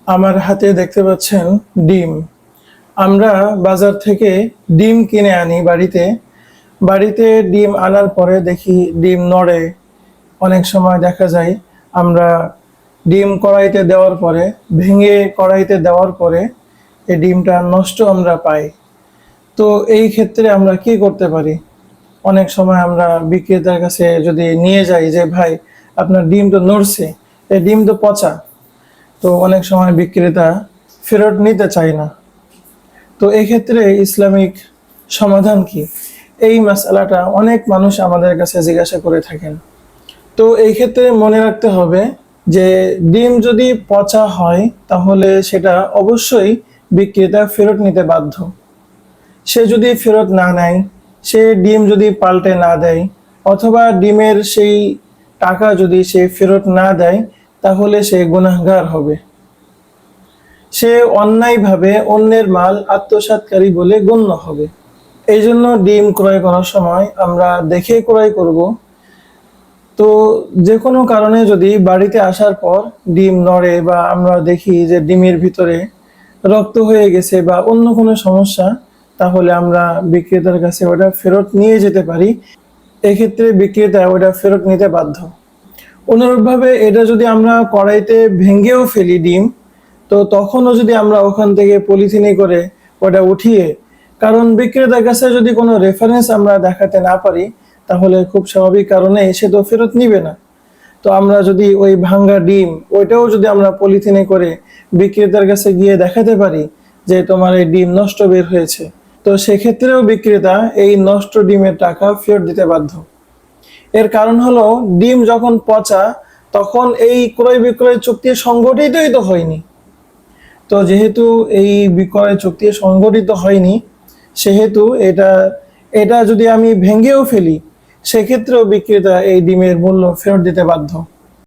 আমার হাতে দেখতে পাচ্ছেন ডিম। আমরা বাজার থেকে ডিম কিনে আনি বাড়িতে। বাড়িতে ডিম আনার পরে দেখি ডিম নড়ে। অনেক সময় দেখা যায় আমরা ডিম কড়াইতে দেওয়ার পরে, ভেঙে কড়াইতে দেওয়ার পরে এই ডিমটা নষ্ট আমরা পাই। তো এই ক্ষেত্রে আমরা কি করতে পারি? অনেক সময় আমরা বিক্রেতার কাছে যদি নিয়ে যাই যে ভাই, আপনার ডিম তো নড়ছে, এই ডিম তো পচা, তো অনেক সময় বিক্রেতা ফেরত নিতে চায় না। তো এই ক্ষেত্রে ইসলামিক সমাধান কি? এই মাসআলাটা অনেক মানুষ আমাদের কাছে জিজ্ঞাসা করে থাকেন। তো এই ক্ষেত্রে মনে রাখতে হবে যে ডিম যদি পচা হয় তাহলে সেটা অবশ্যই বিক্রেতা ফেরত নিতে বাধ্য। সে যদি ফেরত না নেয়, সে ডিম যদি পাল্টে না দেয়, অথবা ডিমের সেই টাকা যদি সে ফেরত না দেয়, তাহলে সে গুনাহগার হবে। সে অন্যায়ভাবে অন্যের মাল আত্মসাৎকারী বলে গণ্য হবে। এই জন্য ডিম ক্রয় করার সময় আমরা দেখে ক্রয় করব। তো যে কোনো কারণে যদি বাড়িতে আসার পর ডিম নড়ে বা আমরা দেখি যে ডিমের ভিতরে রক্ত হয়ে গেছে বা অন্য কোনো সমস্যা, তাহলে আমরা বিক্রেতার কাছে ওটা ফেরত নিয়ে যেতে পারি। এক্ষেত্রে বিক্রেতা ওটা ফেরত নিতে বাধ্য। অনুরূপভাবে এটা যদি আমরা কড়াইতে ভেঙেও ফেলি ডিম, তো তখনও যদি আমরা ওখান থেকে পলিথিনে করে ওটা উঠিয়ে, কারণ বিক্রেতার কাছে যদি কোনো রেফারেন্স আমরা দেখাতে না পারি, তাহলে খুব স্বাভাবিক কারণে সে তো ফেরত নিবে না। তো আমরা যদি ওই ভাঙ্গা ডিম ওইটাও যদি আমরা পলিথিনে করে বিক্রেতার কাছে গিয়ে দেখাতে পারি যে তোমার এই ডিম নষ্ট বের হয়েছে, তো সেক্ষেত্রেও বিক্রেতা এই নষ্ট ডিমের টাকা ফেরত দিতে বাধ্য। এর কারণ হলো, ডিম যখন পচা তখন এই ক্রয় বিক্রয় চুক্তি সংগঠিতই তো হয়নি। তো যেহেতু এই বিক্রয় চুক্তি সংগঠিত হয়নি, সেহেতু এটা এটা যদি আমি ভেঙেও ফেলি, সেক্ষেত্রেও বিক্রেতা এই ডিমের মূল্য ফেরত দিতে বাধ্য।